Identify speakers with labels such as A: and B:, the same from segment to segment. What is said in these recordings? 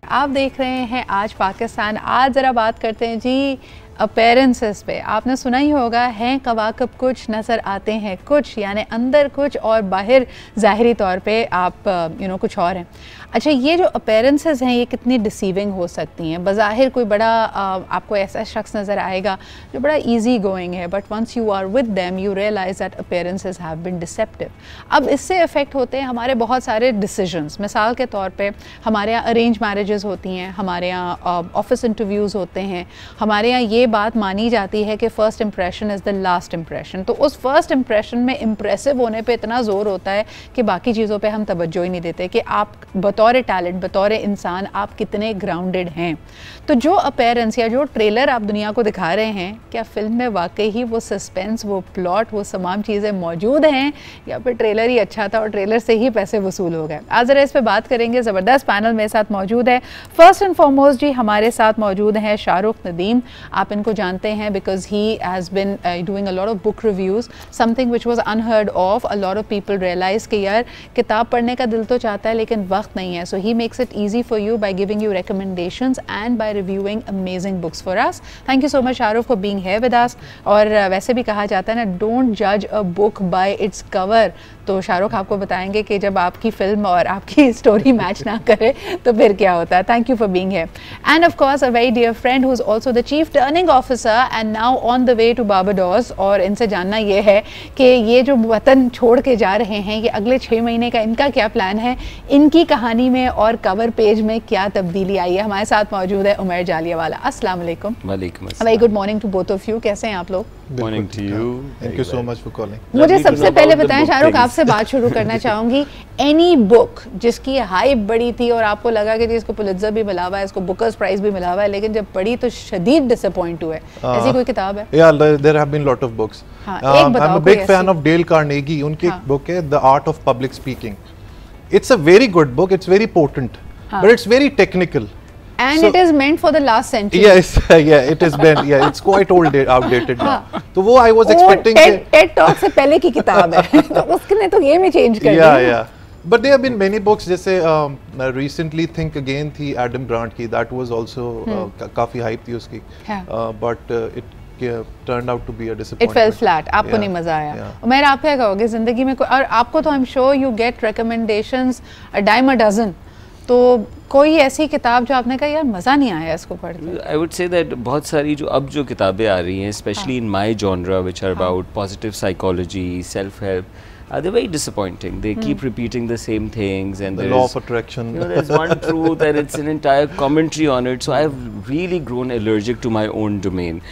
A: आप देख रहे हैं आज पाकिस्तान। आज ज़रा बात करते हैं जी अपीयरेंसेस पे। आपने सुना ही होगा, हैं कवाकब कुछ नज़र आते हैं कुछ, यानी अंदर कुछ और बाहर ज़ाहिरी तौर पे आप कुछ और हैं। अच्छा, ये जो अपीयरेंसेस हैं ये कितनी डिसीविंग हो सकती हैं। बज़ाहिर कोई बड़ा आपको ऐसा शख्स नज़र आएगा जो बड़ा ईजी गोइंग है, but once you are with them you realise that appearances have been deceptive. अब इससे अफेक्ट होते हैं हमारे बहुत सारे डिसीजंस। मिसाल के तौर पे हमारे यहाँ अरेंज मैरिजेस होती हैं, हमारे यहाँ ऑफिस इंटरव्यूज़ होते हैं, हमारे यहाँ ये बात मानी जाती है कि first impression is the last impression. तो उस फर्स्ट इंप्रेशन में इम्प्रेसिव होने पे इतना ज़ोर होता है कि बाकी चीज़ों पे हम तवज्जो ही नहीं देते कि आप बतौर टैलेंट, बतौर इंसान आप कितने ग्राउंडेड हैं। तो जो अपीयरेंस या जो ट्रेलर आप दुनिया को दिखा रहे हैं, क्या फिल्म में वाकई ही वो सस्पेंस, वो प्लॉट, वो तमाम चीज़ें मौजूद हैं, या फिर ट्रेलर ही अच्छा था और ट्रेलर से ही पैसे वसूल हो गए। आज ज़रा इस पर बात करेंगे। ज़बरदस्त पैनल मेरे साथ मौजूद है। फर्स्ट एंड फॉरमोस्ट जी हमारे साथ मौजूद हैं शाहरुख नदीम। आप इनको जानते हैं because he has been doing a lot of book reviews, something which was unheard of. A lot of people realise कि यार किताब पढ़ने का दिल तो चाहता है लेकिन वक्त नहीं है। So he makes it easy for you by giving you recommendations and by reviewing amazing books for us. Thank you so much Shahrukh for being here with us. और वैसे भी कहा जाता है ना, don't judge a book by its cover. तो शाहरुख आपको बताएंगे कि जब आपकी फिल्म और आपकी स्टोरी मैच ना करे तो फिर क्या होता है। Thank you for being here. And of course a very dear friend who is also the chief turning officer and now on the way to Barbados. और इनसे जानना ये है कि ये जो वतन छोड़ के जा रहे हैं, ये अगले 6 महीने का इनका क्या प्लान है, इनकी कहानी में और कवर पेज में क्या तब्दीली आई है। हमारे साथ मौजूद है उमर जालियावाला। अस्सलाम वालेकुम।
B: वालेकुम अस्सलाम।
A: Very good morning to both of you. कैसे हैं आप लोग?
B: Morning to you.
C: Thank you so much for calling.
A: मुझे सबसे पहले बताएं शाहरुख, आपसे बात शुरू करना चाहूंगी। एनी बुक जिसकी हाइप बड़ी थी और आपको लगा कि इसको पुलित्जर भी मिला हुआ है, इसको बुकर्स प्राइज भी मिला हुआ है, लेकिन जब पढ़ी तो शदीद डिसअपॉइंट हुए, ऐसी कोई किताब है?
C: या there have been lot of books. I am a big fan of Dale Carnegie. उनकी एक बुक है the art of public speaking. It's a very good book, it's very potent, but it's very technical.
A: And it is meant for the last century.
C: Yes, yeah, it is meant. Yeah, it's quite outdated now. तो वो I was expecting.
A: TED Talk से पहले की किताब है, तो उसने तो ये में change कर दिया.
C: Yeah. But there have been many books. जैसे recently Think Again थी Adam Grant की, that was also काफी hype थी उसकी. But it turned out to be a disappointment. It
A: fell flat. आपको नहीं मजा आया. उमर, आप क्या कहोगे जिंदगी में? और आपको तो I'm sure you get recommendations a dime a dozen. तो कोई ऐसी किताब जो आपने कहा यार मज़ा नहीं आया इसको पढ़ के?
B: आई वुड से दैट बहुत सारी जो अब जो किताबें आ रही हैं, specially in my genre which are about positive psychology, self help, they're very disappointing. They keep repeating the same things, and
C: the law of attraction.
B: There's one truth, and it's an entire commentary on it. So I've really grown allergic to my own domain.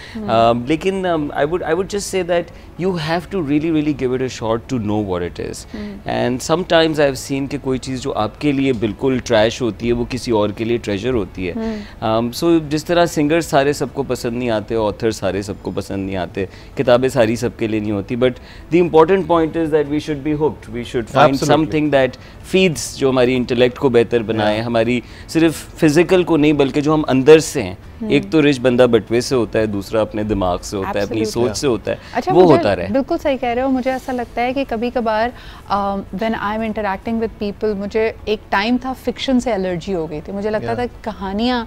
B: Lekin I would just say that you have to really give it a shot to know what it is. And sometimes I've seen कि कोई चीज़ जो आपके लिए बिल्कुल trash होती है वो किसी और के लिए treasure होती है. So जिस तरह singers सारे सबको पसंद नहीं आते, authors सारे सबको पसंद नहीं आते, किताबें सारी सबके लिए नहीं होती. But the important point is that we should be hooked. We should find something that feeds, जो हमारी इंटेलेक्ट को बेहतर बनाए, हमारी सिर्फ फिजिकल को नहीं बल्कि जो हम अंदर से हैं. एक तो रिच बंदा बटवे से होता है, दूसरा अपने दिमाग से होता है, अपनी सोच से होता है.
A: अच्छा,
B: वो होता रहे.
A: बिल्कुल सही कह रहे हो. मुझे ऐसा लगता है कि कभी कभार when I am interacting with people, मुझे एक टाइम था फिक्शन से एलर्जी हो गई थी. मुझे लगता था कहानियाँ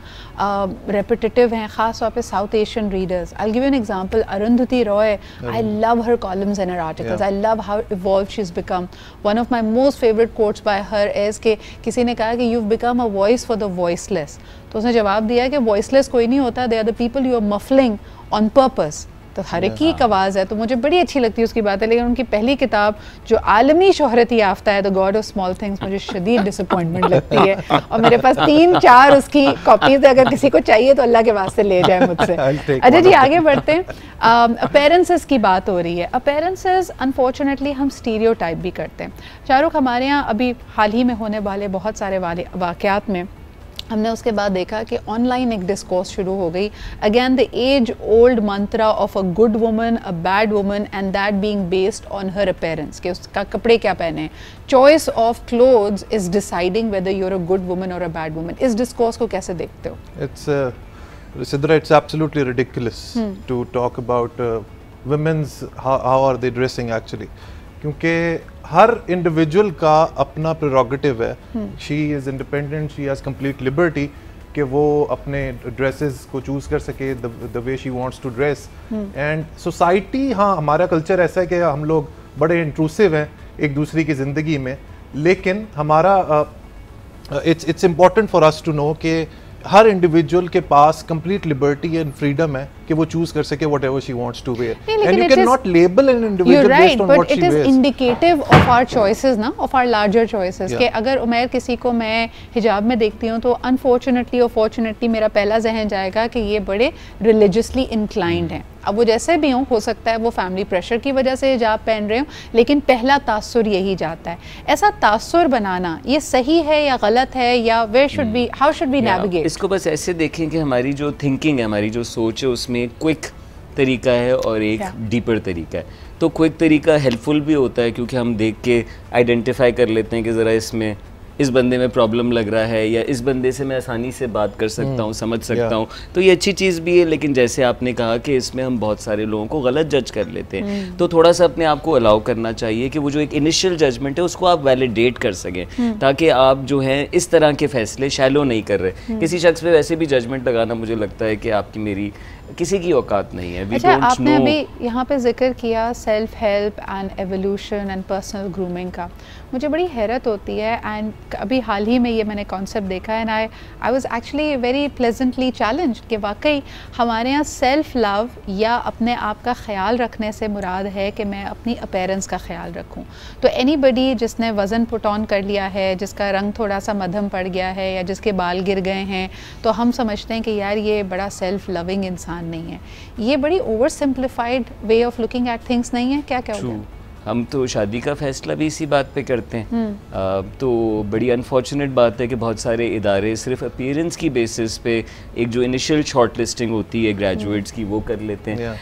A: रेपिटेटिव हैं, खास तौर पे South Asian readers. I will give you an example. Arundhati Roy, I love her columns and her articles. I love how evolve she has become. One of my most favourite quotes by her is कि किसी ने कहा कि you have become a voice for the voiceless. तो उसने जवाब दिया कि वॉइसलेस कोई नहीं होता, they are the people you are muffling on purpose. तो हर एक की एक आवाज़ है. तो मुझे बड़ी अच्छी लगती है उसकी बात है, लेकिन उनकी पहली किताब जो आलमी शोहरत याफ्ता है, the God of small things, मुझे शदीद डिसअपॉइंटमेंट लगती है. और मेरे पास 3-4 उसकी कॉपीज है. अगर किसी को चाहिए तो अल्लाह के वास्ते ले जाए मुझसे. अच्छा जी, आगे बढ़ते हैं. अपीयरेंसेस की बात हो रही है. अपीयरेंसेस अनफॉर्चुनेटली हम स्टीरियोटाइप भी करते हैं. शाहरुख, हमारे यहाँ अभी हाल ही में होने वाले बहुत सारे वाक़यात में हमने उसके बाद देखा कि ऑनलाइन एक डिस्कोर्स शुरू हो गई. Again the age old mantra of a good woman, a bad woman, and that being based on her appearance, कि उसका कपड़े क्या पहने हैं. Choice of clothes is deciding whether you are a good woman और अ बैड वुमन. इस discourse को कैसे देखते हो?
C: Sidra, it's absolutely ridiculous to talk about women's how are they dressing actually. क्योंकि हर इंडिविजुअल का अपना प्रेरोगेटिव है. She is independent, she has complete liberty, कि वो अपने ड्रेसेस को चूज कर सके the way she wants to dress. And society, हाँ हमारा कल्चर ऐसा है कि हम लोग बड़े इंट्रूसिव हैं एक दूसरे की ज़िंदगी में, लेकिन हमारा it's important for us to know कि हर इंडिविजुअल के पास कंप्लीट लिबर्टी एंड फ्रीडम है कि वो चूज कर सके whatever she wants to wear, and you can not label an individual based on what she wears.
A: It is indicative of our choices ना, ऑफ आवर लार्जर चॉइसेस कि अगर उमैर किसी को मैं हिजाब में देखती हूँ तो अनफॉर्चुनेटली और फॉर्चुनेटली मेरा पहला जहन जाएगा कि ये बड़े रिलीजियसली इंक्लाइंड हैं। अब वो जैसे भी हों, हो सकता है वो फैमिली प्रेशर की वजह से हिजाब पहन रहे हो, लेकिन पहला तासुर यही जाता है। ऐसा तासुर बनाना ये सही है या गलत है, या where should be, how should be navigate?
B: इसको बस ऐसे देखें कि हमारी जो थिंकिंग है, हमारी जो सोच है, उसमें क्विक तरीका है और एक डीपर तरीका है। तो क्विक तरीका हेल्पफुल भी होता है क्योंकि हम देख के आइडेंटिफाई कर लेते हैं कि ज़रा इसमें इस बंदे में प्रॉब्लम लग रहा है, या इस बंदे से मैं आसानी से बात कर सकता हूँ, समझ सकता हूँ, तो ये अच्छी चीज़ भी है। लेकिन जैसे आपने कहा कि इसमें हम बहुत सारे लोगों को गलत जज कर लेते हैं, तो थोड़ा सा अपने आप को अलाउ करना चाहिए कि वो जो एक इनिशियल जजमेंट है उसको आप वैलिडेट कर सकें, ताकि आप जो है इस तरह के फैसले शैलो नहीं कर रहे। किसी शख्स पे वैसे भी जजमेंट लगाना मुझे लगता है कि आपकी मेरी किसी की औकात नहीं है।
A: अच्छा, आपने अभी यहाँ पे जिक्र किया self help and evolution and personal grooming का, मुझे बड़ी हैरत होती है। एंड अभी हाल ही में ये मैंने कॉन्सेप्ट देखा है, and I was actually very pleasantly challenged कि वाकई हमारे यहाँ सेल्फ लव या अपने आप का ख्याल रखने से मुराद है कि मैं अपनी अपीयरेंस का ख्याल रखूँ। तो एनीबडी जिसने वज़न पुट ऑन कर लिया है, जिसका रंग थोड़ा सा मध्यम पड़ गया है, या जिसके बाल गिर गए हैं, तो हम समझते हैं कि यार ये बड़ा सेल्फ लविंग इंसान नहीं है। ये बड़ी over simplified way of looking at things नहीं है क्या? क्या हो गया?
B: हम तो शादी का फैसला भी इसी बात पे करते हैं। तो बड़ी अनफॉर्चुनेट बात है कि बहुत सारे इदारे सिर्फ अपीयरेंस की बेसिस पे एक जो इनिशियल शॉर्ट लिस्टिंग होती है ग्रेजुएट्स की वो कर लेते हैं।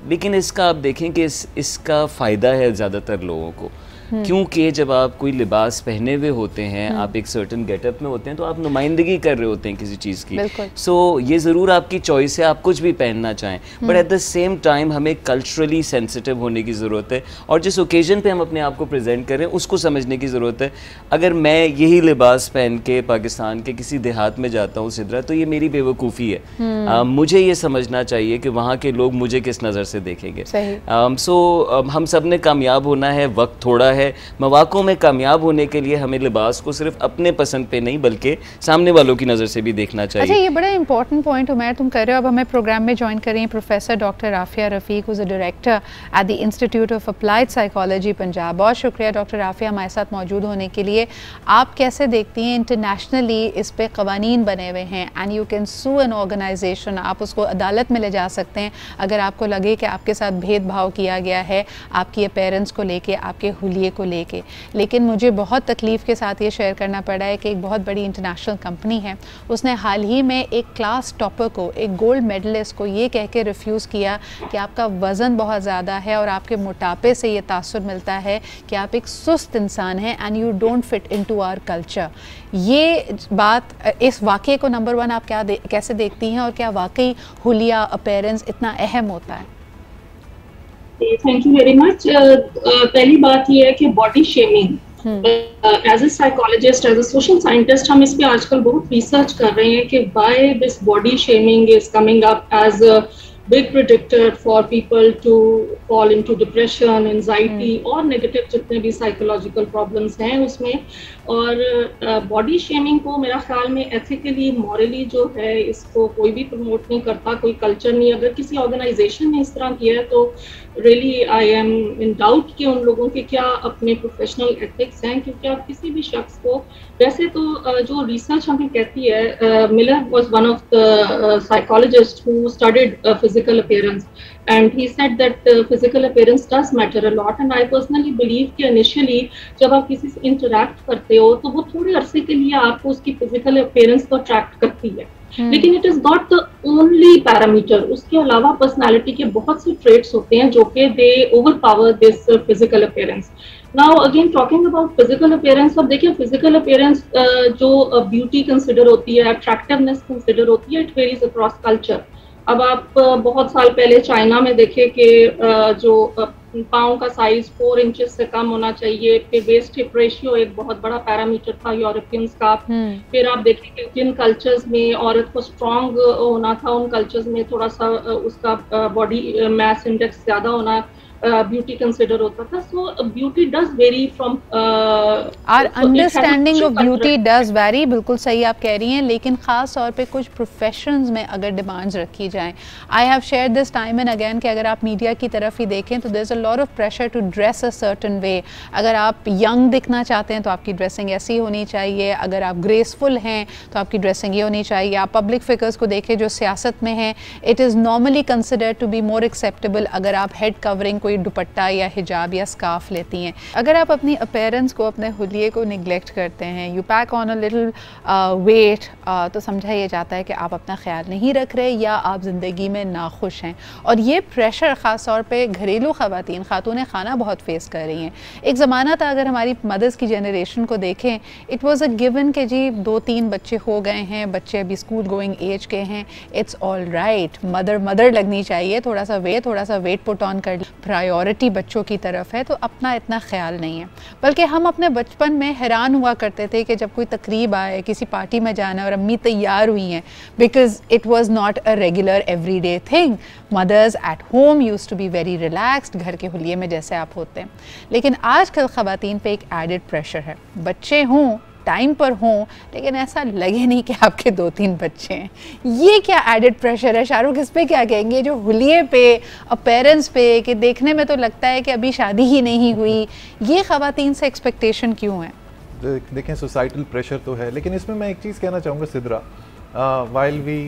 B: लेकिन इसका आप देखें कि इसका फ़ायदा है ज़्यादातर लोगों को, क्योंकि जब आप कोई लिबास पहने हुए होते हैं, आप एक सर्टन गेटअप में होते हैं, तो आप नुमाइंदगी कर रहे होते हैं किसी चीज़ की। सो ये ज़रूर आपकी चॉइस है, आप कुछ भी पहनना चाहें, but at the same time हमें कल्चरली सेंसिटिव होने की ज़रूरत है, और जिस ओकेजन पे हम अपने आप को प्रेजेंट करें उसको समझने की ज़रूरत है। अगर मैं यही लिबास पहन के पाकिस्तान के किसी देहात में जाता हूँ सिदरा, तो ये मेरी बेवकूफ़ी है। मुझे ये समझना चाहिए कि वहाँ के लोग मुझे किस नज़र से देखेंगे। हम सब ने कामयाब होना है, वक्त थोड़ा है। मौक़ों में कामयाब होने के लिए हमें लिबास को सिर्फ अपने पसंद पे नहीं बल्कि सामने वालों की नज़र से भी देखना चाहिए।
A: अच्छा, ये बड़ा इंपॉर्टेंट पॉइंट उमैर तुम कर रहे हो। अब हमें प्रोग्राम में ज्वाइन कर रही हैं professor doctor Rafia Rafiq, who's a director at the Institute of Applied Psychology Punjab. बहुत शुक्रिया डॉक्टर राफिया हमारे साथ मौजूद होने के लिए। आप कैसे देखती हैं इंटरनेशनली इस पे क़वानीन बने हुए हैं, and you can sue an organization, आप उसको अदालत में ले जा सकते हैं अगर आपको लगे कि आपके साथ भेदभाव किया गया है आपकी अपीयरेंस को लेके, आपके हुलिये को लेके। लेकिन मुझे बहुत तकलीफ़ के साथ ये शेयर करना पड़ा है कि एक बहुत बड़ी इंटरनेशनल कंपनी है, उसने हाल ही में एक क्लास टॉपर को, एक गोल्ड मेडलिस्ट को ये कह के रिफ्यूज़ किया कि आपका वज़न बहुत ज़्यादा है और आपके मोटापे से ये तासुर मिलता है कि आप एक सुस्त इंसान हैं and you don't fit into our culture. ये बात, इस वाक़े को नंबर वन आप कैसे देखती हैं, और क्या वाकई हुलिया अपीयरेंस इतना अहम होता है?
D: Thank you very much. पहली बात ये है कि body shaming, as a psychologist, as a social scientist, हम इस पे आजकल बहुत रिसर्च कर रहे हैं कि why this body shaming is coming up as a big predictor for people to fall into depression, anxiety और negative जितने भी psychological problems हैं उसमें। और body shaming को मेरा ख्याल में ethically, morally जो है इसको कोई भी promote नहीं करता, कोई culture नहीं। अगर किसी organization ने इस तरह किया है तो really I am in doubt कि उन लोगों के क्या अपने professional ethics हैं, क्योंकि आप किसी भी शख्स को, वैसे तो जो research हमें कहती है, Miller was one of the psychologists who studied physical appearance, and he said that physical appearance does matter a lot, and I personally believe कि initially जब आप किसी से interact करते हो तो वो थोड़े अरसे के लिए आपको उसकी physical appearance को attract करती है, लेकिन it is not the only parameter। उसके अलावा personality के बहुत से traits होते हैं जो कि they overpower this physical appearance। Now again talking about physical appearance, अब देखिए physical appearance जो beauty consider होती है, attractiveness consider होती है, it varies across culture। अब आप बहुत साल पहले चाइना में देखें कि जो पाँव का साइज 4 इंचेस से कम होना चाहिए। फिर वेस्ट हिप रेशियो एक बहुत बड़ा पैरामीटर था यूरोपियंस का। फिर आप देखें कि जिन कल्चर्स में औरत को स्ट्रॉन्ग होना था, उन कल्चर्स में थोड़ा सा उसका बॉडी मैस इंडेक्स ज्यादा होना ब्यूटी कंसिडर होता था। So beauty does vary from
A: our understanding of beauty does vary, बिल्कुल सही आप कह रही हैं, लेकिन ख़ास तौर पे कुछ प्रोफेशंस में अगर डिमांड्स रखी जाएं, I have share this time and again कि अगर आप मीडिया की तरफ ही देखें तो there is a lot of pressure to dress a certain way. अगर आप यंग दिखना चाहते हैं तो आपकी ड्रेसिंग ऐसी होनी चाहिए, अगर आप ग्रेसफुल हैं तो आपकी ड्रेसिंग ये होनी चाहिए। आप पब्लिक फिगर्स को देखें जो सियासत में हैं, it is normally considered to be more acceptable अगर आप हेड कवरिंग कोई दुपट्टा या हिजाब या स्कार्फ लेती हैं। अगर आप अपनी अपीयरेंस को, अपने हुलिये को निगलेक्ट करते हैं, you pack on a little weight, तो समझा ये जाता है कि आप अपना ख्याल नहीं रख रहे या आप ज़िंदगी में नाखुश हैं। और ये प्रेशर ख़ास तौर पे घरेलू ख़वातीन, ख़ातून खाना बहुत फेस कर रही हैं। एक ज़माना था, अगर हमारी मदर्स की जनरेशन को देखें, इट वाज़ अ गिवन कि जी 2-3 बच्चे हो गए हैं, बच्चे अभी स्कूल गोइंग एज के हैं, इट्स ऑल राइट, मदर लगनी चाहिए, थोड़ा सा वेट पुट ऑन कर, प्रायोरिटी बच्चों की तरफ है, तो अपना इतना ख्याल नहीं है। बल्कि हम अपने बचपन में हैरान हुआ करते थे कि जब कोई तकरीब आए, किसी पार्टी में जाना और अम्मी तैयार हुई हैं, because it was not a regular everyday thing. Mothers at home used to be very relaxed, घर के हुलिये में जैसे आप होते हैं। लेकिन आजकल ख़वातीन पे एक एडेड प्रेशर है, बच्चे हों, टाइम पर हों, लेकिन ऐसा लगे नहीं कि आपके 2-3 बच्चे हैं। ये क्या एडेड प्रेशर है शाहरुख, इस पे क्या कहेंगे? जो हुलिये पे, अपीयरेंस पे, कि देखने में तो लगता है कि अभी शादी ही नहीं हुई, ये ख़वातीन से एक्सपेक्टेशन क्यों है?
C: देखें, सोसाइटल प्रेशर तो है, लेकिन इसमें मैं एक चीज़ कहना चाहूँगा Sidra, while we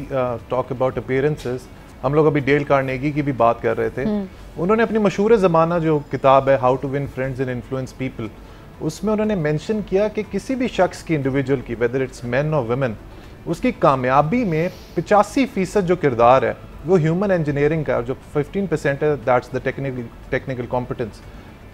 C: talk about appearances, हम लोग अभी डेल कार्नेगी की भी बात कर रहे थे। उन्होंने अपनी मशहूर ज़माना जो किताब है how to win friends and influence people, उसमें उन्होंने मेंशन किया कि किसी भी शख्स की, इंडिविजुअल की, वेदर इट्स मैन और वुमेन, उसकी कामयाबी में 85% जो किरदार है वो ह्यूमन इंजीनियरिंग का, जो 15% है दैट्स द टेक्निकल कॉम्पिटेंस।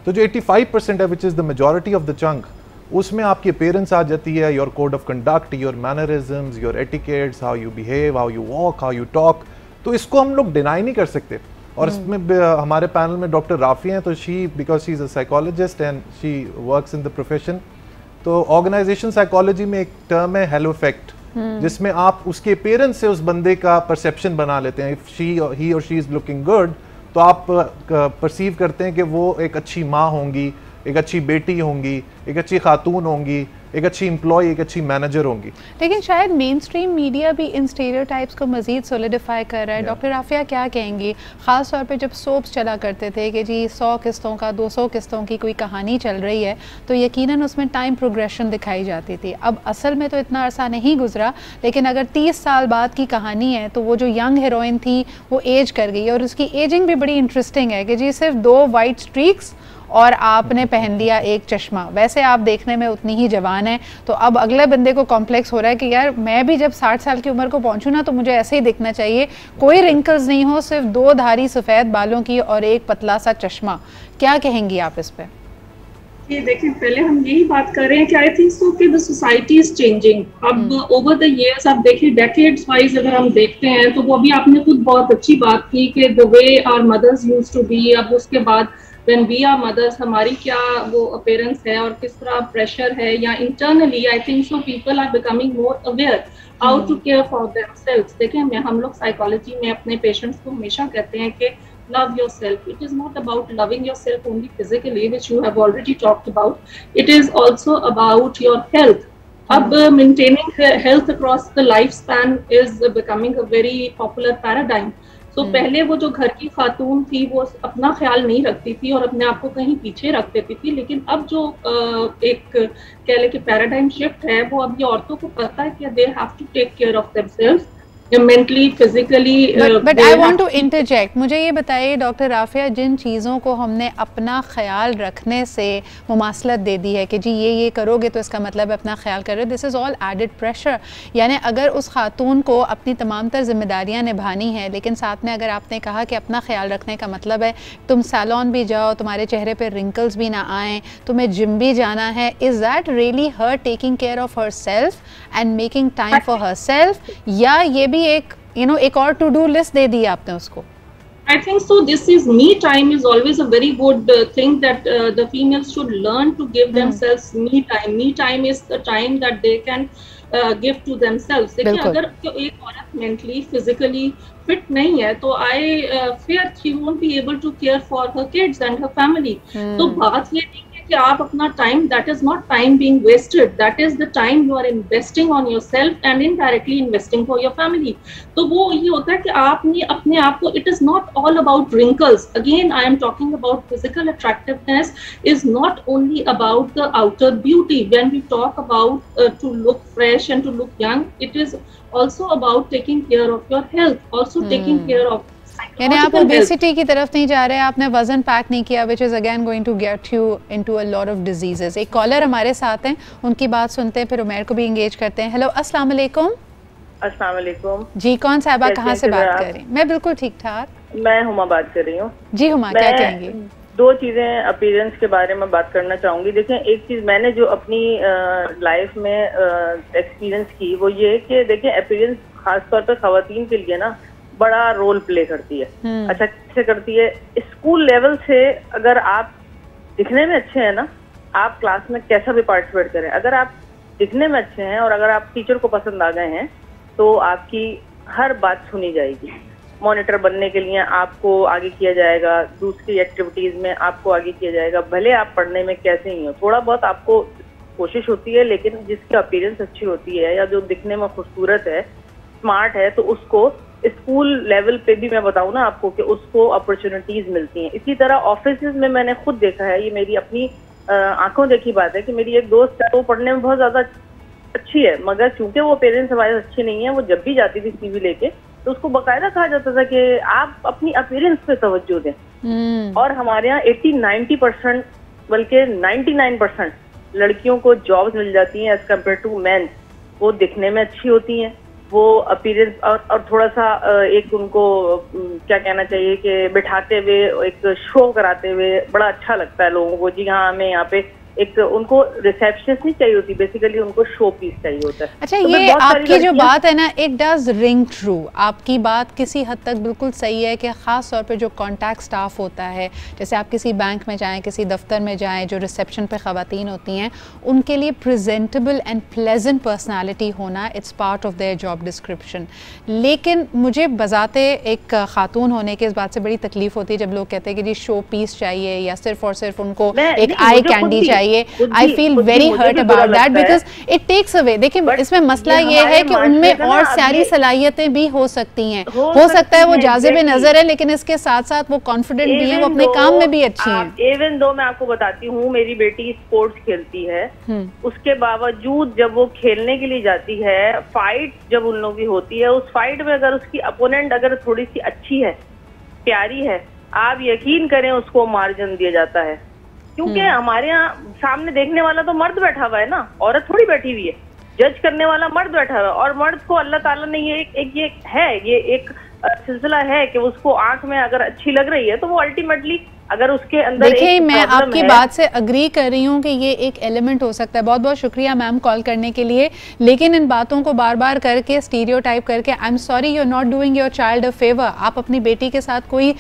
C: तो जो 85% है which is the majority of the chunk, उसमें आपकी अपीयरेंस आ जाती है, your code of conduct, your mannerisms, your etiquettes, how you behave, how you walk, how you talk. तो इसको हम लोग डिनाई नहीं कर सकते। और इसमें हमारे पैनल में डॉक्टर राफी हैं, तो she, because she is a psychologist and she works in the profession, तो ऑर्गेनाइजेशन साइकोलॉजी में एक टर्म है हेलो इफेक्ट, जिसमें आप उसके अपीयरेंस से उस बंदे का परसेप्शन बना लेते हैं। इफ ही और शी इज़ लुकिंग गुड, तो आप परसीव करते हैं कि वो एक अच्छी माँ होंगी, एक अच्छी बेटी होंगी, एक अच्छी खातून होंगी, एक अच्छी एम्प्लॉय, एक अच्छी मैनेजर होंगी।
A: लेकिन शायद मेन स्ट्रीम मीडिया भी इन स्टीरियोटाइप्स को मज़ीद सोलिडिफाई कर रहा है। डॉक्टर राफिया क्या कहेंगी, ख़ास तौर पे जब सोप्स चला करते थे कि जी 100 किस्तों का, 200 किस्तों की कोई कहानी चल रही है, तो यकीनन उसमें टाइम प्रोग्रेशन दिखाई जाती थी। अब असल में तो इतना अरसा नहीं गुजरा, लेकिन अगर 30 साल बाद की कहानी है तो वो जो यंग हीरोइन थी वो एज कर गई, और उसकी एजिंग भी बड़ी इंटरेस्टिंग है कि जी सिर्फ 2 वाइट स्ट्रीक्स और आपने पहन लिया एक चश्मा, वैसे आप देखने में उतनी ही जवान है। तो अब अगले बंदे को कॉम्प्लेक्स हो रहा है कि यार मैं भी जब 60 साल की उम्र को पहुंचूं ना, तो मुझे ऐसे ही दिखना चाहिए, कोई रिंकल्स नहीं हो, सिर्फ 2 धारी सफ़ेद बालों की और एक पतला सा चश्मा। क्या कहेंगी आप इस पे?
D: ये देखिए, पहले हम यही बात कर रहे हैं कि आई थिंक सो कि द सोसाइटी इज चेंजिंग। अब ओवर द इयर्स आप देखिए, डेकेड्स वाइज अगर हम देखते हैं, तो वो अभी आपने खुद बहुत अच्छी बात की कि the way our mothers used to be, अब उसके बाद when we are mothers, हमारी क्या वो अपीयरेंस है और किस तरह प्रेशर है, या internally I think so people are becoming more aware how to care for themselves. देखिए, हम लोग साइकोलॉजी में अपने पेशेंट्स को हमेशा कहते हैं कि love yourself. It is not about loving yourself only physically, which you have already talked about. It is also about your health. अब maintaining health across the lifespan is becoming a very popular paradigm. तो पहले वो जो घर की खातून थी वो अपना ख्याल नहीं रखती थी और अपने आप को कहीं पीछे रख देती थी, लेकिन अब जो एक कह ले कि पैराडाइम शिफ्ट है, वो अब ये औरतों को पता है कि they have to take care of themselves mentally, physically.
A: But I want to interject, मुझे ये बताइए डॉक्टर राफिया, जिन चीज़ों को हमने अपना ख्याल रखने से मुमासलत दे दी है कि जी ये करोगे तो इसका मतलब है अपना ख्याल कर रहे हो, this is all added pressure. यानी अगर उस खातून को अपनी तमाम तर जिम्मेदारियाँ निभानी है, लेकिन साथ में अगर आपने कहा कि अपना ख्याल रखने का मतलब है तुम सैलून भी जाओ, तुम्हारे चेहरे पर रिंकल्स भी ना आएँ, तुम्हें जिम भी जाना है, is that really her taking care of her self and making time for her self, या ये भी एक एक और टू डू लिस्ट दे दी आपने उसको?
D: I think so. This is me time is always a very good thing that the females should learn to give themselves me time. Me time is the time that they can give to themselves. देखिए अगर एक औरत mentally, physically fit नहीं है तो I fear she won't be able to care for her kids and her family. तो बात ये नहीं कि आप अपना time, that is not time being wasted, that is the time you are investing on yourself and indirectly investing for your family. तो वो ये होता है कि आपने अपने आप को, it is not all about wrinkles, again I am talking about physical attractiveness is not only about the outer beauty. When we talk about to look fresh and to look young, it is also about taking care of your health, also taking care of
A: यानी आप obesity की तरफ नहीं जा रहे, आपने वजन pack नहीं किया, which is again going to get you into a lot of diseases. एक कॉलर हमारे साथ हैं, उनकी बात सुनते हैं, फिर उमेर को भी एंगेज करते हैं. हेलो, अस्सलाम वालेकुम.
E: अस्सलाम वालेकुम
A: जी, कौन साहिबा कहाँ से बात कर रही हैं? मैं बिल्कुल ठीक ठाक.
E: मैं हुमा बात कर रही हूँ. जी
A: हुमा, क्या कहेंगी?
E: दो चीजें अपीयरेंस के बारे में बात करना चाहूंगी. देखें, एक चीज मैंने जो अपनी लाइफ में एक्सपीरियंस की वो ये कि देखें अपीयरेंस खासतौर पर खवातीन के लिए ना बड़ा रोल प्ले करती है. अच्छा, कैसे करती है? स्कूल लेवल से अगर आप दिखने में अच्छे हैं ना, आप क्लास में कैसा भी पार्टिसिपेट करें, अगर आप दिखने में अच्छे हैं और अगर आप टीचर को पसंद आ गए हैं तो आपकी हर बात सुनी जाएगी. मॉनिटर बनने के लिए आपको आगे किया जाएगा, दूसरी एक्टिविटीज में आपको आगे किया जाएगा, भले आप पढ़ने में कैसे ही हो. थोड़ा बहुत आपको कोशिश होती है, लेकिन जिसकी अपीयरेंस अच्छी होती है या जो दिखने में खूबसूरत है, स्मार्ट है, तो उसको स्कूल लेवल पे भी मैं बताऊं ना आपको कि उसको अपॉर्चुनिटीज मिलती हैं. इसी तरह ऑफिसेज में मैंने खुद देखा है, ये मेरी अपनी आंखों देखी बात है कि मेरी एक दोस्त है, वो पढ़ने में बहुत ज्यादा अच्छी है, मगर चूंकि वो पेरेंट्स हमारे अच्छे नहीं है, वो जब भी जाती थी सीवी लेके तो उसको बकायदा कहा जाता था कि आप अपनी अपीयरेंस पे तवज्जो दें. और हमारे यहाँ 80-90% बल्कि 99% लड़कियों को जॉब्स मिल जाती हैं एज कम्पेयर टू मैन. वो दिखने में अच्छी होती हैं, वो अपीयरेंस और थोड़ा सा एक उनको क्या कहना चाहिए कि बिठाते हुए एक शो कराते हुए बड़ा अच्छा लगता है लोगों को. जी हाँ, हमें यहाँ पे एक उनको रिसेप्शनिस्ट नहीं चाहिए होती, बेसिकली उनको शो पीस चाहिए होता है.
A: अच्छा, तो ये आपकी जो बात है ना, इट डज रिंग ट्रू. आपकी बात किसी हद तक बिल्कुल सही है कि ख़ास तौर पे जो कॉन्टैक्ट स्टाफ होता है, जैसे आप किसी बैंक में जाएं, किसी दफ्तर में जाएं, जो रिसेप्शन पे ख़वातीन होती हैं, उनके लिए प्रेजेंटेबल एंड प्लेजेंट पर्सनालिटी होना it's part of their job description. लेकिन मुझे बजाते एक ख़ातून होने के इस बात से बड़ी तकलीफ होती है जब लोग कहते हैं कि जी शो पीस चाहिए या सिर्फ और सिर्फ उनको एक आई कैंडी चाहिए. I feel very hurt about that because it takes away. देखिए, इसमें मसला ये है कि उनमें और सारी सलाहियतें भी हो सकती हैं. हो सकता है वो जाज़िब नजर है, लेकिन इसके साथ साथ वो कॉन्फिडेंट भी हैं, वो अपने काम में भी अच्छी हैं.
E: इवन दो मैं आपको बताती हूँ, मेरी बेटी स्पोर्ट्स खेलती है, उसके बावजूद जब वो खेलने के लिए जाती है, फाइट जब उन लोगों की होती है, उस फाइट में अगर उसकी अपोनेंट अगर थोड़ी सी अच्छी है, प्यारी है, आप यकीन करें उसको मार्जिन दिया जाता है. क्योंकि हमारे यहाँ सामने देखने वाला तो मर्द बैठा हुआ है ना, औरत थोड़ी बैठी हुई है. जज करने वाला मर्द बैठा हुआ है, और मर्द को अल्लाह ताला ने ये एक सिलसिला है कि उसको आंख में अगर अच्छी लग रही है तो वो अल्टीमेटली अगर उसके अंदर
A: देखिए, मैं आपकी बात से अग्री कर रही हूँ कि ये एक एलिमेंट हो सकता है. बहुत बहुत शुक्रिया मैम कॉल करने के लिए, लेकिन इन बातों को बार बार करके स्टीरियोटाइप करके I am sorry, you are not doing your child a favour. आप अपनी बेटी के साथ कोई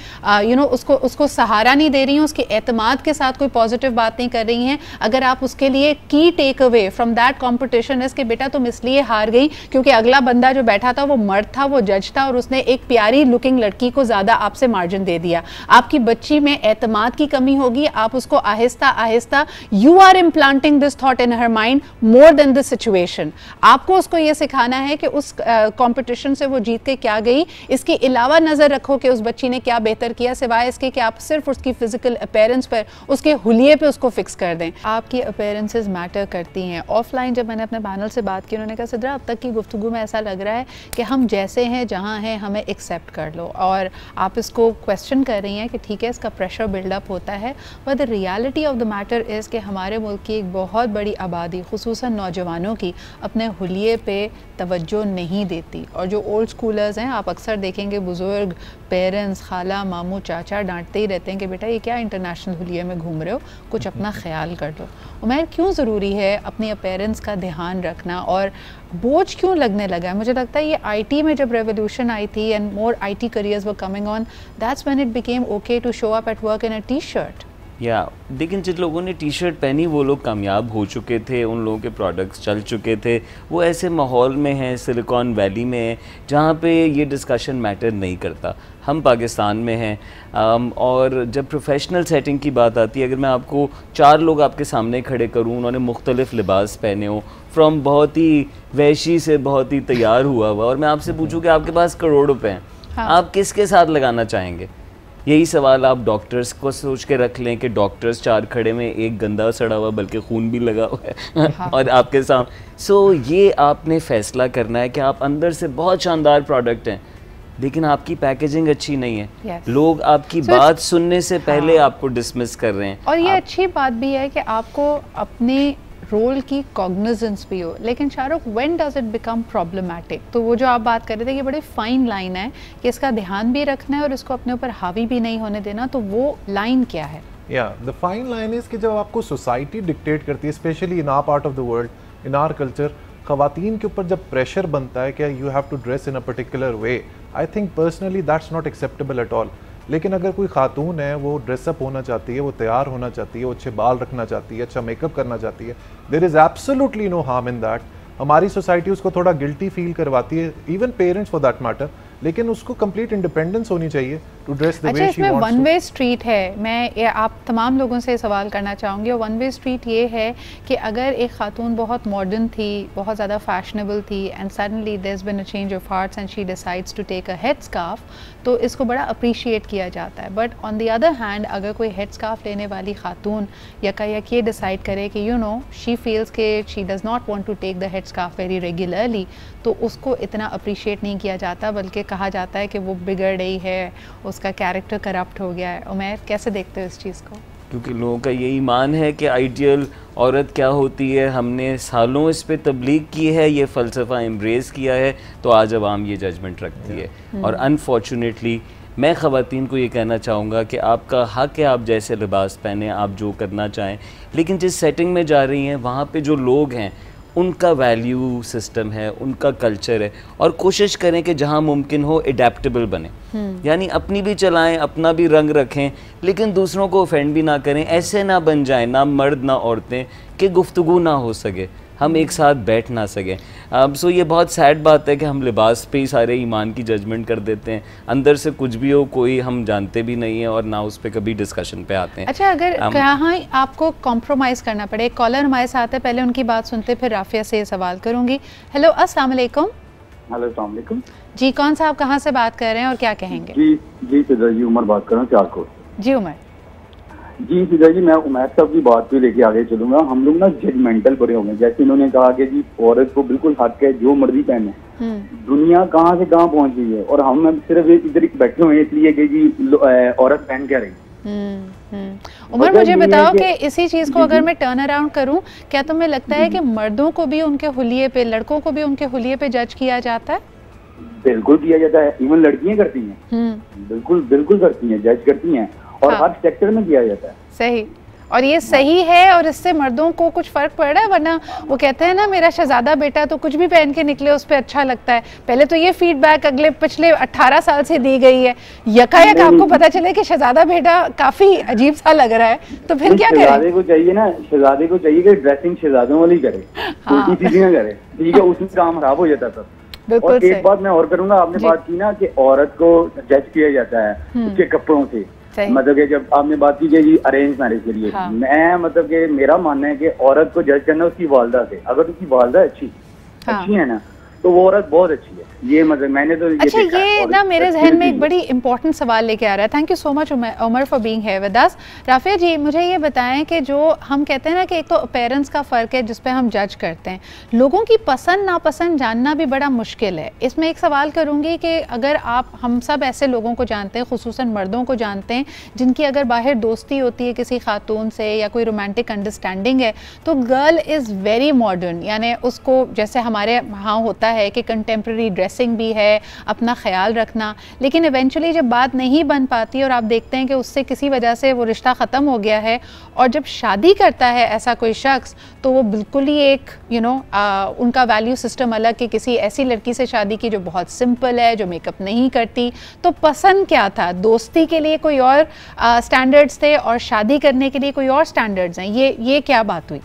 A: उसको सहारा नहीं दे रही हैं, उसके एतमाद के साथ कोई पॉजिटिव बात नहीं कर रही हैं. अगर आप उसके लिए की take away from that competition is कि बेटा तुम इसलिए हार गई क्योंकि अगला बंदा जो बैठा था वो मर्द था, वो जज था, और उसने एक प्यारी लुकिंग लड़की को ज्यादा आपसे मार्जिन दे दिया. आपकी बच्ची में एतमाद की कमी होगी. आप उसको आहिस्ता आहिस्ता, you are implanting this thought in her mind more than this situation. आपको उसको ये सिखाना है कि उस कंपटीशन से वो जीत के क्या गई. इसके अलावा नजर रखो कि उस बच्ची ने क्या बेहतर किया, सिवाय इसके कि आप सिर्फ उसकी फिजिकल अपीयरेंस पर, उसके हुलिये पे उसको फिक्स कर दें. आपकी अपीयरेंसेस मैटर करती हैं. ऑफलाइन जब मैंने अपने पैनल से बात की, उन्होंने कहा सिद्रा, अब तक की गुफ्तगू में ऐसा लग रहा है कि हम जैसे हैं, जहाँ हैं, हमें एक्सेप्ट कर लो. और आप इसको क्वेश्चन कर रही हैं कि ठीक है, इसका प्रेशर एक्स्ट्रा बिल्डअप होता है, but the reality of the matter is कि हमारे मुल्क की एक बहुत बड़ी आबादी खुसूसन नौजवानों की अपने हुलिये पे तवज्जो नहीं देती। और जो ओल्ड स्कूलर्स हैं, आप अक्सर देखेंगे बुज़ुर्ग पेरेंट्स, खाला मामू चाचा डांटते ही रहते हैं कि बेटा ये क्या इंटरनेशनल हुलिये में घूम रहे हो, कुछ अपना ख्याल कर लो। उमैर, क्यों ज़रूरी है अपनी अपीयरेंस का ध्यान रखना और बोझ क्यों लगने लगा है? मुझे लगता है ये आईटी में जब रेवोल्यूशन आई थी and more IT careers were coming on, that's when it became okay to show up at work in a T shirt.
B: या लेकिन जिन लोगों ने टी शर्ट पहनी वो लोग कामयाब हो चुके थे, उन लोगों के प्रोडक्ट्स चल चुके थे, वो ऐसे माहौल में हैं, सिलिकॉन वैली में है जहाँ पे ये डिस्कशन मैटर नहीं करता। हम पाकिस्तान में हैं और जब प्रोफेशनल सेटिंग की बात आती है, अगर मैं आपको 4 लोग आपके सामने खड़े करूँ, उन्होंने मुख्तलिफ लिबास पहने हो, फ्रॉम बहुत ही वैशी से बहुत ही तैयार हुआ और मैं आपसे पूछूँ कि आपके पास करोड़ रुपए हैं,
A: हाँ।
B: आप किसके साथ लगाना चाहेंगे? यही सवाल आप डॉक्टर्स को सोच के रख लें कि डॉक्टर्स 4 खड़े में, एक गंदा सड़ा हुआ बल्कि खून भी लगा हुआ है
A: हाँ।
B: और आपके सामने। ये आपने फैसला करना है कि आप अंदर से बहुत शानदार प्रोडक्ट हैं लेकिन आपकी पैकेजिंग अच्छी नहीं है।
A: Yes.
B: लोग आपकी बात सुनने से पहले
A: हाँ।
B: आपको डिसमिस कर रहे हैं।
A: और ये अच्छी बात भी है कि आपको अपने रोल की कॉग्निजेंस भी हो, लेकिन Shahrukh, when does it become problematic? तो वो जो आप बात कर रहे थे कि बड़ी फाइन लाइन है कि इसका ध्यान भी रखना है और इसको अपने ऊपर हावी भी नहीं होने देना, तो वो लाइन क्या है?
C: या द फाइन लाइन इज कि जब आपको सोसाइटी डिक्टेट करती है, specially in our part of the world, in our culture, ख़वातीन के ऊपर जब प्रेशर बनता है कि you have to dress in a particular way, I think personally that's not acceptable at all. लेकिन अगर कोई खातून है, वो ड्रेसअप होना चाहती है, वो तैयार होना चाहती है, वो अच्छे बाल रखना चाहती है, अच्छा मेकअप करना चाहती है, there is absolutely no harm in that. हमारी सोसाइटी उसको थोड़ा गिल्टी फील करवाती है, even parents for that matter, लेकिन उसको कंप्लीट इंडिपेंडेंस होनी चाहिए to dress the way she wants.
A: इसमें वन वे स्ट्रीट है। मैं आप तमाम लोगों से सवाल करना चाहूँगी, और वन वे स्ट्रीट ये है कि अगर एक खातून बहुत मॉडर्न थी, बहुत ज़्यादा फैशनेबल थी, and suddenly there has been a change of hearts and she decides to take a head scarf, तो इसको बड़ा अप्रिशिएट किया जाता है। But on the other hand, अगर कोई हेड स्कार्फ लेने वाली खातून यकायक ये डिसाइड करे कि यू नो शी फील्स के she does not want to take the head scarf very regularly, तो उसको इतना अप्रिशिएट नहीं किया जाता, बल्कि कहा जाता है कि वो बिगड़ रही है, उसका कैरेक्टर करप्ट हो गया है। उमैर, कैसे देखते हो इस चीज़ को?
B: क्योंकि लोगों का यही मान है कि आइडियल औरत क्या होती है, हमने सालों इस पे तबलीग की है, ये फ़लसफ़ा एम्ब्रेस किया है, तो आज अवाम ये जजमेंट रखती है। और अनफॉर्चुनेटली मैं ख़वातीन को ये कहना चाहूँगा कि आपका हक़ है, आप जैसे लिबास पहने, आप जो करना चाहें, लेकिन जिस सेटिंग में जा रही हैं वहाँ पे जो लोग हैं उनका वैल्यू सिस्टम है, उनका कल्चर है, और कोशिश करें कि जहाँ मुमकिन हो एडेप्टेबल बने, यानी अपनी भी चलाएं, अपना भी रंग रखें, लेकिन दूसरों को ऑफेंड भी ना करें। ऐसे ना बन जाएं, ना मर्द ना औरतें, कि गुफ्तगू ना हो सके, हम एक साथ बैठ ना सकें। सो ये बहुत सैड बात है कि हम लिबास पे ही सारे ईमान की जजमेंट कर देते हैं, अंदर से कुछ भी हो कोई हम जानते भी नहीं है और ना उस पर कभी डिस्कशन पे आते हैं।
A: अच्छा, अगर कहाँ आपको कॉम्प्रोमाइज़ करना पड़े, एक कॉलर हमारे साथ है, पहले उनकी बात सुनते फिर राफिया से ये सवाल करूँगी। हेलो, अस्सलाम वालेकुम।
F: हेलो, अस्सलाम वालेकुम
A: जी, कौन सा आप कहाँ से बात कर रहे हैं और क्या कहेंगे?
F: जी फिजा जी, उमर बात कर रहा हूँ सियालकोट।
A: जी उमर।
F: जी फिजा जी, मैं उमैर साहब की बात पे लेके आगे चलूंगा। हम लोग ना जजमेंटल बड़े हो गए, जैसे इन्होंने कहा कि जी औरत को बिल्कुल हक है जो मर्जी पहने। दुनिया कहाँ से कहाँ पहुंच गई है और हम सिर्फ इधर बैठे हुए हैं इसलिए कि जी औरत पहन क्या रही।
A: उमर, मुझे बताओ कि इसी चीज़ को अगर मैं टर्न अराउंड करूं, क्या तुम्हें लगता है कि मर्दों को भी उनके हुलिये पे, लड़कों को भी उनके हुलिये पे जज किया जाता है?
F: बिल्कुल किया जाता है, इवन लड़कियां करती हैं, बिल्कुल करती हैं, जज करती हैं, और हर सेक्टर में किया जाता है।
A: सही, और ये सही है, और इससे मर्दों को कुछ फर्क पड़ रहा है? वरना वो कहते हैं ना, मेरा शहजादा बेटा तो कुछ भी पहन के निकले उस पर अच्छा लगता है। पहले तो ये फीडबैक अगले पिछले 18 साल से दी गई है, यकायक आपको पता चले कि शहजादा बेटा काफी अजीब सा लग रहा है, तो फिर क्या करें?
F: शहजादे को चाहिए ना, शहजादे को चाहिए कि ड्रेसिंग शहजादों वाली करे, उल्टी सीधी ना करे, ठीक है, उसमें काम खराब हो जाता था। और एक बात मैं और करूंगा, आपने बात की ना कि औरत को जज किया जाता है उसके कपड़ों से, मतलब कि जब आपने बात की कि अरेंज मैरिज के लिए, मैं मतलब कि मेरा मानना है कि औरत को जज करना उसकी वालदा से, अगर उसकी वालदा अच्छी है ना, तो वो औरत बहुत अच्छी है। ये मतलब मैंने तो
A: अच्छा ये ना मेरे जहन में एक बड़ी इंपॉर्टेंट सवाल लेके आ रहा है। Thank you so much Umar for being here with us. Rafia ji मुझे ये बताएं कि जो हम कहते हैं ना कि एक तो पेरेंट्स का फ़र्क है जिस पे हम जज करते हैं, लोगों की पसंद नापसंद जानना भी बड़ा मुश्किल है। इसमें एक सवाल करूँगी कि अगर हम सब ऐसे लोगों को जानते हैं, खुसूसन मर्दों को जानते हैं जिनकी अगर बाहर दोस्ती होती है किसी खातून से या कोई रोमांटिक अंडरस्टैंडिंग है, तो गर्ल इज़ वेरी मॉडर्न, यानी उसको जैसे हमारे यहाँ होता है कि कंटेम्प्रेरी ड्रेसिंग भी है, अपना ख्याल रखना, लेकिन इवेंचुअली जब बात नहीं बन पाती और आप देखते हैं कि उससे किसी वजह से वो रिश्ता ख़त्म हो गया है और जब शादी करता है ऐसा कोई शख्स, तो वो बिल्कुल ही एक उनका वैल्यू सिस्टम अलग कि किसी ऐसी लड़की से शादी की जो बहुत सिंपल है, जो मेकअप नहीं करती। तो पसंद क्या था? दोस्ती के लिए कोई और स्टैंडर्ड्स थे और शादी करने के लिए कोई और स्टैंडर्ड्स हैं, ये क्या बात हुई?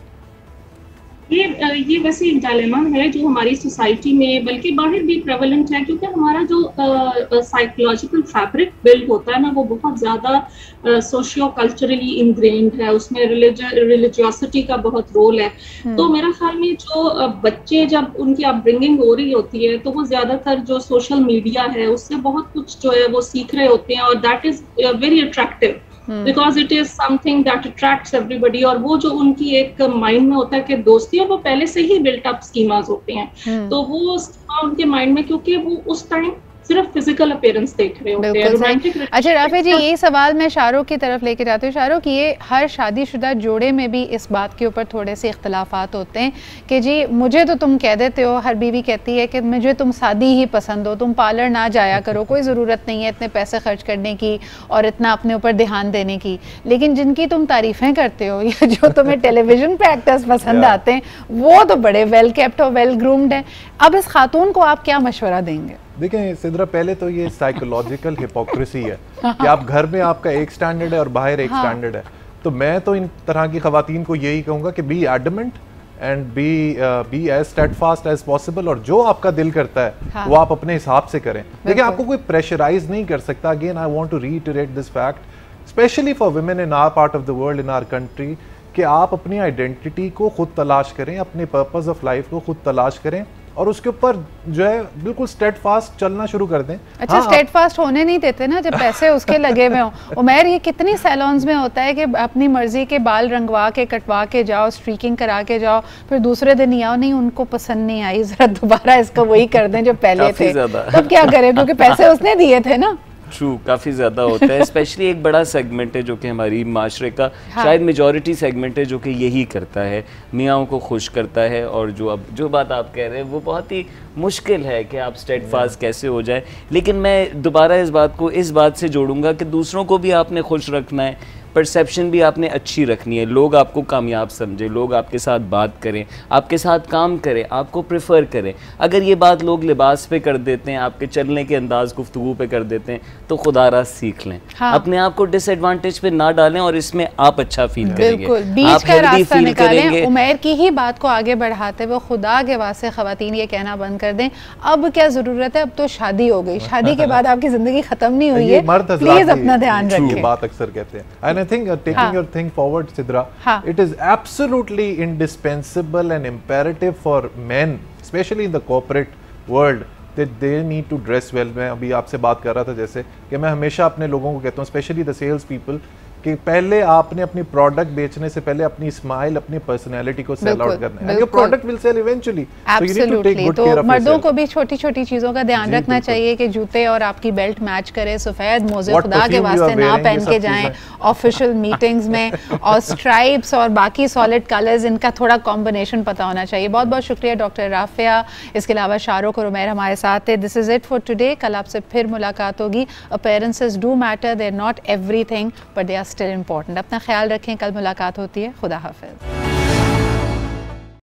D: ये वैसे एक डायलेमा है जो हमारी सोसाइटी में बल्कि बाहर भी प्रेवलेंट है, क्योंकि हमारा जो साइकोलॉजिकल फैब्रिक बिल्ड होता है ना वो बहुत ज़्यादा सोशियो कल्चरली इनग्रेन्ड है, उसमें रिलीजियोसिटी का बहुत रोल है। तो मेरा ख्याल में जो बच्चे जब उनकी अपब्रिंगिंग हो रही होती है तो वो ज़्यादातर जो सोशल मीडिया है उससे बहुत कुछ जो है वो सीख रहे होते हैं और that is very attractive because it is something that attracts everybody. और वो जो उनकी एक माइंड में होता है कि दोस्ती, और वो पहले से ही बिल्ट अप स्कीमास होते हैं, तो वो स्कीमा उनके माइंड में, क्योंकि वो उस टाइम सिर्फ फिजिकल अपीयरेंस देख रहे होते हैं।
A: अच्छा राफिया जी यही सवाल मैं शाहरुख की तरफ लेके जाती हूँ। शाहरुख, ये हर शादीशुदा जोड़े में भी इस बात के ऊपर थोड़े से इख्तलाफात होते हैं कि जी मुझे तो तुम कह देते हो, हर बीवी कहती है कि मुझे तुम सादी ही पसंद हो, तुम पार्लर ना जाया करो, कोई ज़रूरत नहीं है इतने पैसे खर्च करने की और इतना अपने ऊपर ध्यान देने की, लेकिन जिनकी तुम तारीफ़ें करते हो या जो तुम्हें टेलीविज़न पे एक्टर्स पसंद आते हैं वो तो बड़े वेल केप्ट और वेल ग्रूम्ड हैं। अब इस खातून को आप क्या मशवरा देंगे?
C: देखें सिद्रा, पहले तो ये साइकोलॉजिकल हिपोक्रेसी है कि आप घर में आपका एक स्टैंडर्ड है और बाहर एक स्टैंडर्ड है। तो मैं तो इन तरह की खवातीन को यही कहूँगा कि be adamant and be as steadfast as possible, और जो आपका दिल करता है वो आप अपने हिसाब से करें। देखिए आपको कोई प्रेशराइज नहीं कर सकता। Again I want to reiterate this fact specially for women in our part of the world, in our country, कि आप अपनी आइडेंटिटी को खुद तलाश करें, अपने पर्पस ऑफ लाइफ को खुद तलाश करें और उसके ऊपर जो है बिल्कुल स्टेडफास्ट चलना शुरू कर दें।
A: अच्छा स्टेडफास्ट होने नहीं देते ना जब पैसे उसके लगे हुए हों। उमर, ये कितनी सैलून्स में होता है कि अपनी मर्जी के बाल रंगवा के कटवा के जाओ, स्ट्रीकिंग करा के जाओ, फिर दूसरे दिन ही आओ, नहीं उनको पसंद नहीं आई, जरा दोबारा इसका वही कर दें जो पहले थे। तब क्या करें, क्योंकि पैसे उसने दिए थे ना।
B: ट्रू, काफ़ी ज़्यादा होता है। स्पेशली एक बड़ा सेगमेंट है जो कि हमारी माशरे का शायद मेजॉरिटी सेगमेंट है जो कि यही करता है, मियाँओं को खुश करता है। और जो बात आप कह रहे हैं वो बहुत ही मुश्किल है कि आप स्टेडफास्ट कैसे हो जाए। लेकिन मैं दोबारा इस बात को इस बात से जोड़ूंगा कि दूसरों को भी आपने खुश रखना है, परसेप्शन भी आपने अच्छी रखनी है, लोग आपको कामयाब समझे, लोग आपके साथ बात करें, आपके साथ काम करें, आपको प्रेफर करें। अगर ये बात लोग लिबास पे कर देते हैं, आपके चलने के अंदाज गुफ्तगू पे कर देते हैं, तो खुदारा सीख लें। अपने आप को डिसएडवांटेज पे ना डालें और इसमें आप अच्छा फील करेंगे,
A: बीच का रास्ता निकालें। उमर की ही बात को आगे बढ़ाते हुए खुदा के वास्ते खवातीन ये कहना बंद कर दें, अब क्या जरूरत है, अब तो शादी हो गई, शादी के बाद आपकी जिंदगी खत्म नहीं हुई है, प्लीज अपना ध्यान रखें।
C: बात अक्सर कहते हैं। I think taking your thing forward, Sidra, it is absolutely indispensable and imperative for men, especially in the corporate world, that they need to dress well. मैं अभी आपसे बात कर रहा था जैसे कि मैं हमेशा अपने लोगों को कहता हूँ, स्पेशली द सेल्स पीपल, कि पहले आपने अपनी प्रोडक्ट बेचने से पहले अपनी स्माइल, अपनी पर्सनालिटी को सेल आउट करना है। Your product will sell eventually, so you need to take good care of yourself.
A: मर्दों को भी छोटी-छोटी चीजों का ध्यान रखना चाहिए कि जूते और आपकी बेल्ट मैच करे, सफेद मोजे खुदा के वास्ते ना पहन के जाएं ऑफिशियल मीटिंग्स में, और स्ट्राइप्स और बाकी सॉलिड कलर्स, इनका थोड़ा कॉम्बिनेशन पता होना चाहिए। बहुत बहुत शुक्रिया डॉक्टर राफिया, इसके अलावा शाहरुख और उमैर हमारे साथ थे। This is it for today. कल आपसे फिर मुलाकात होगी। Appearances do matter, they are not everything but they are still important. अपना ख्याल रखें, कल मुलाकात होती है। खुदा हाफिज।